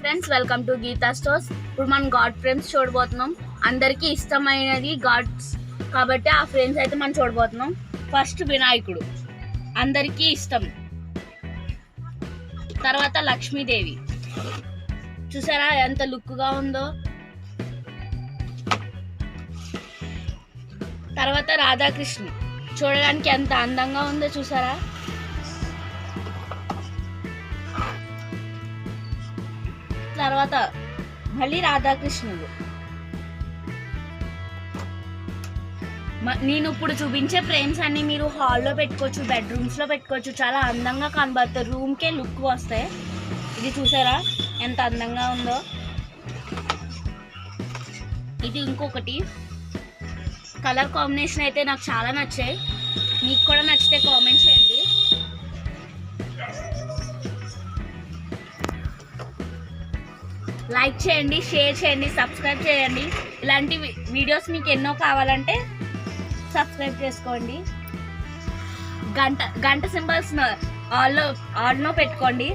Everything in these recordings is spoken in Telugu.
Friends, welcome to Geeta stores. ఇప్పుడు మనం గాడ్ ఫ్రేమ్స్ చూడబోతున్నాం. అందరికీ ఇష్టమైనది గాడ్స్ కాబట్టి ఆ ఫ్రేమ్స్ అయితే మనం చూడబోతున్నాం. ఫస్ట్ వినాయకుడు అందరికీ ఇష్టం, తర్వాత లక్ష్మీదేవి చూసారా ఎంత లుక్గా ఉందో, తర్వాత రాధాకృష్ణ చూడడానికి ఎంత అందంగా ఉందో చూసారా. తర్వాత మళ్ళీ రాధాకృష్ణుడు. నేను ఇప్పుడు చూపించే ఫ్రేమ్స్ అన్ని మీరు హాల్లో పెట్టుకోవచ్చు, బెడ్రూమ్స్ లో పెట్టుకోవచ్చు. చాలా అందంగా కనబడతాయి, రూమ్కే లుక్ వస్తాయి. ఇది చూసారా ఎంత అందంగా ఉందో. ఇది ఇంకొకటి కలర్ కాంబినేషన్ అయితే నాకు చాలా నచ్చాయి. మీకు కూడా నచ్చితే కామెంట్ చేయండి. లైక్ చేయండి, షేర్ చేయండి, సబ్స్క్రైబ్ చేయండి. ఇలాంటి వీడియోస్ మీకు ఎన్నో కావాలంటే సబ్స్క్రైబ్ చేసుకోండి. గంట సింబల్స్ ఆల్లో పెట్టుకోండి.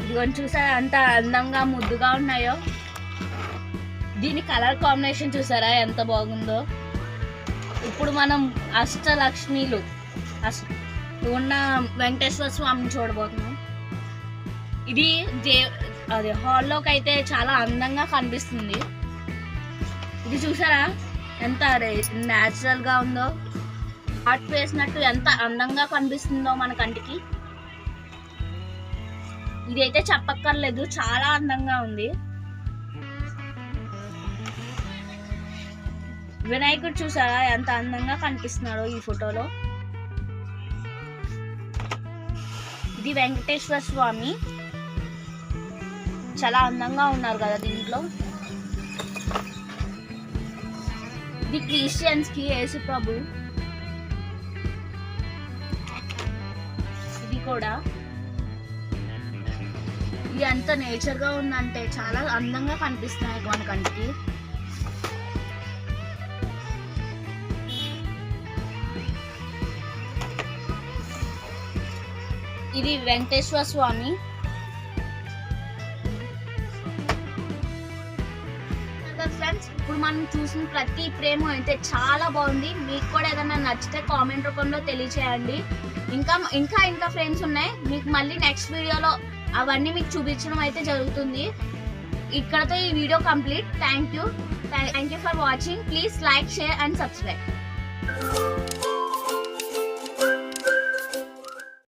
ఇదిగోని చూసారా ఎంత అందంగా ముద్దుగా ఉన్నాయో. దీని కలర్ కాంబినేషన్ చూసారా ఎంత బాగుందో. ఇప్పుడు మనం అష్టలక్ష్మిలు ఉన్న వెంకటేశ్వర స్వామిని చూడబోతున్నాం. ఇది అదే హాల్లోకి అయితే చాలా అందంగా కనిపిస్తుంది. ఇది చూసారా ఎంత న్యాచురల్ గా ఉందో, ఆర్ట్ వేసినట్టు ఎంత అందంగా కనిపిస్తుందో మన కంటికి. ఇది అయితే చెప్పక్కర్లేదు, చాలా అందంగా ఉంది. వినాయకుడు చూసారా ఎంత అందంగా కనిపిస్తున్నాడో ఈ ఫోటోలో. ఇది వెంకటేశ్వర స్వామి, చాలా అందంగా ఉన్నారు కదా దీంట్లో. ఇది క్రిస్టియన్స్ కి యేసు ప్రభు. ఇది కూడా ఇది ఎంత నేచర్ గా ఉందంటే చాలా అందంగా కనిపిస్తున్నాయి మన కంటికి. ఇది వెంకటేశ్వర స్వామి. ఫ్రెండ్స్, ఇప్పుడు మనం చూసిన ప్రతి ఫ్రేమ్ అయితే చాలా బాగుంది. మీకు కూడా ఏదైనా నచ్చితే కామెంట్ రూపంలో తెలియచేయండి. ఇంకా ఫ్రేమ్స్ ఉన్నాయి. మీకు మళ్ళీ నెక్స్ట్ వీడియోలో అవన్నీ మీకు చూపించడం అయితే జరుగుతుంది. ఇక్కడతో ఈ video complete. Thank you for watching. Please like, share and subscribe.